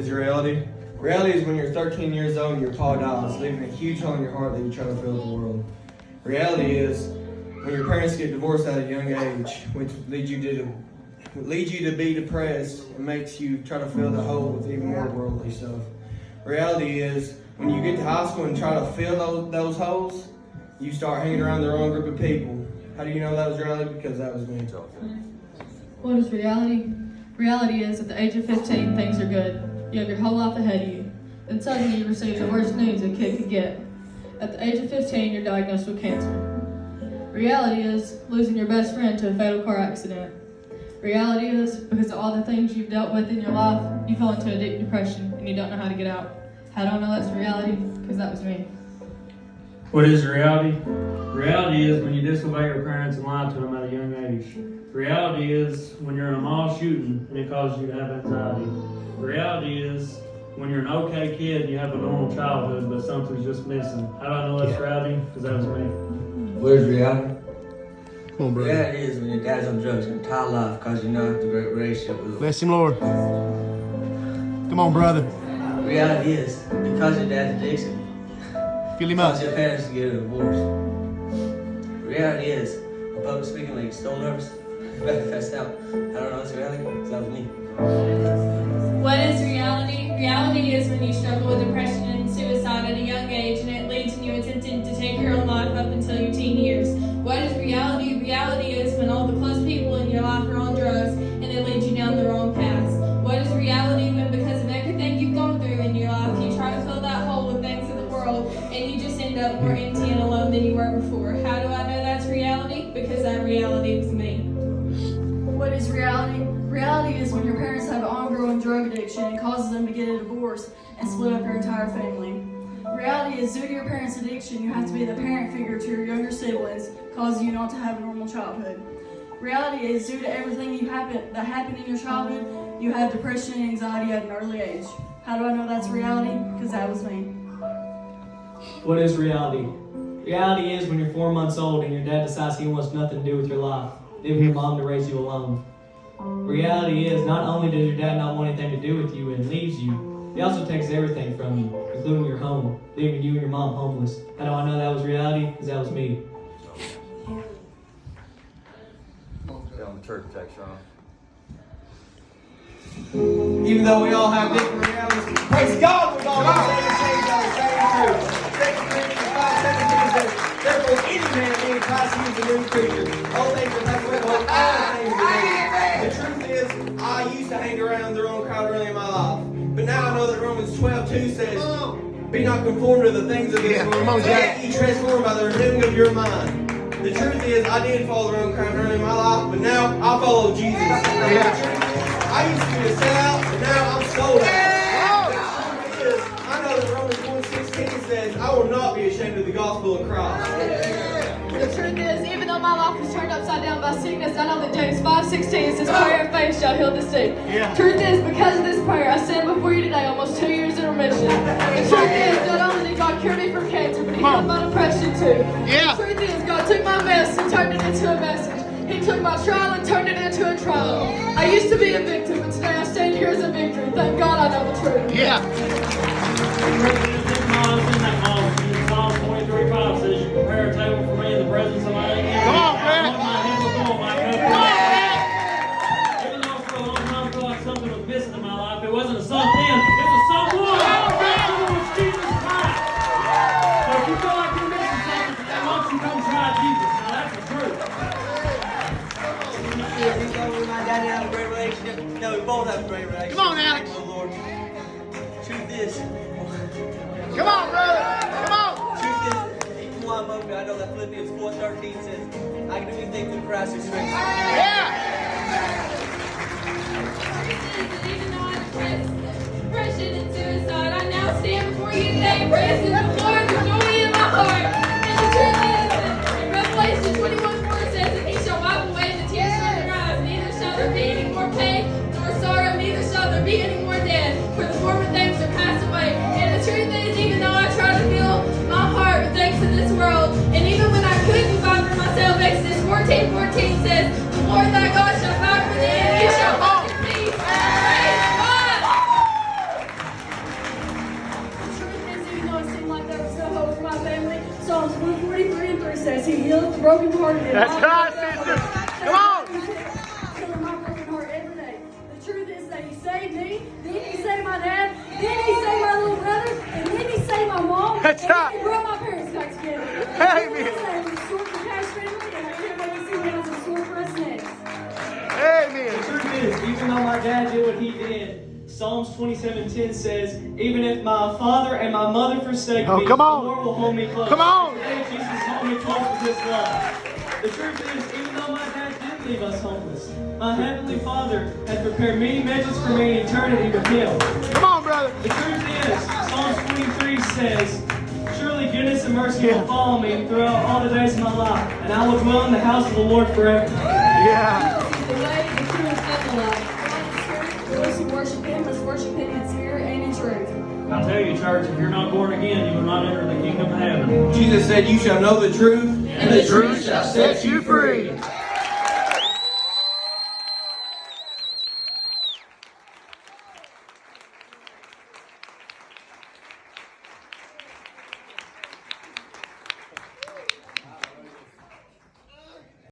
is reality? Reality is when you're 13 years old and your pa dies, leaving a huge hole in your heart that you try to fill with the world. Reality is when your parents get divorced at a young age, which leads you to be depressed and makes you try to fill the hole with even more worldly stuff. Reality is when you get to high school and try to fill those holes, you start hanging around the wrong group of people. How do you know that was reality? Because that was me. What is reality? Reality is at the age of 15, things are good. You have your whole life ahead of you. Then suddenly you receive the worst news a kid could get. At the age of 15, you're diagnosed with cancer. Reality is losing your best friend to a fatal car accident. Reality is, because of all the things you've dealt with in your life, you fell into a deep depression and you don't know how to get out. How do I know that's reality? Because that was me. What is reality? Reality is when you disobey your parents and lie to them at a young age. Reality is when you're in a mall shooting and it causes you to have anxiety. Reality is when you're an okay kid and you have a normal childhood but something's just missing. How do I know that's reality? Because that was me. What is reality? Come on, brother. Reality is when your dad's on drugs your entire life because you know have a great relationship with him. Bless him, Lord. Come on, brother. Reality is because your dad's addiction, Fill him up. because your parents get a divorce. Reality is when public speaking like so nervous, about to fast out. I don't know what's reality because that was me. What is reality? Reality is when you struggle with depression and suicide at a young age and it leads in you attempting to take your own life up until your teen years. What is reality? Reality is when all the close people in your life are on drugs and it leads you down the wrong paths. What is reality when because of everything you've gone through in your life, you try to fill that hole with things of the world and you just end up more empty and alone than you were before? How do I know that's reality? Because that reality was me. What is reality? Reality is when your parents have an ongoing drug addiction and causes them to get a divorce and split up your entire family. Reality is due to your parents' addiction, you have to be the parent figure to your younger siblings, causing you not to have a normal childhood. Reality is due to everything that happened in your childhood, you have depression and anxiety at an early age. How do I know that's reality? Because that was me. What is reality? Reality is when you're 4 months old and your dad decides he wants nothing to do with your life, leaving your mom to raise you alone. Reality is not only does your dad not want anything to do with you and leaves you, he also takes everything from you, including your home, leaving you and your mom homeless. How do I know that was reality? Because that was me. Tell the church text, Sean. Even though we all have different realities, praise God, we've all been saved and changed by the same truth. 2 Corinthians 5:17 says, therefore any man being in Christ, he is a new creature. All things are passed away, behold, all things are new. The truth is, I used to hang around the wrong crowd early in my life. But now I know that Romans 12:2 says, be not conformed to the things of this world, but be transformed by the renewing of your mind. The truth is, I did follow the wrong crowd early in my life, but now I follow Jesus. The truth is, I used to be a sellout, but now I'm sold out. The truth is, I know that Romans 1:16 says, I will not be ashamed of the gospel of Christ. The truth is, even though my life was turned upside down by sickness, I know that James 5:16 says, prayer of faith shall heal the sick. Truth is, because of this prayer, I stand before you today almost 2 years in remission. The truth is, not only did God cure me from cancer, but He healed my depression too. The truth is, God took my mess and turned it into a message. He took my trial and turned it into a trial. I used to be a victim, but today I stand here as a victor. Thank God I know the truth. Psalm 23:5 says, you prepare a table for me in the presence of my enemies. Come on, Brett. Even though for a long time I felt like something was missing in my life, it wasn't a something, it was someone. Someone was Jesus Christ. So if you feel like you're missing something, then why don't you come try Jesus? Now that's the truth. Even though we and my daddy have a great relationship, no, we both have a great relationship. Come on, Alex. Thank the Lord. Truth is, Come on, brother. Come on. truth is, even while I'm hungry, I know that Philippians 4:13 says, I can do anything through Christ who strengthens me. Even though I faced depression and suicide, I now stand before you today, praising the Lord with joy in my heart. And the truth is that in Revelation 21:4 says that He shall wipe away the tears from their eyes, neither shall there be any more pain nor sorrow, neither shall there be any more death, for the former things are passed away. And the truth is, even though I try to fill my heart with things of this world, and even when I couldn't fight for myself, Exodus 14:14 says, the Lord thy God shall fight for thee, and he shall walk in peace. Praise God! brokenhearted. That's right, sister. Come on. Killing my broken heart every day. The truth is that He saved me, then He saved my dad, then He saved my little brother, and then He saved my mom. That's and right. He brought my parents back together. Amen. It was a story for Cash family, and I can't wait to see what else in store for us next. Amen. The truth is, even though my dad did what he did, Psalms 27:10 says, even if my father and my mother forsake Oh, me, come on. the Lord will hold me close. Come on. Today, Jesus held me close with His love. The truth is, even though my dad did leave us homeless, my Heavenly Father has prepared many mansions for me in eternity with Him. Come on, brother. The truth is, Psalms 23 says, surely goodness and mercy will follow me throughout all the days of my life, and I will dwell in the house of the Lord forever. Yeah. The way, the truth, and the life. Those who worship Him must worship Him in spirit and in truth. I tell you, church, if you're not born again, you will not enter the kingdom of heaven. Jesus said, "You shall know the truth, And the truth shall set you free.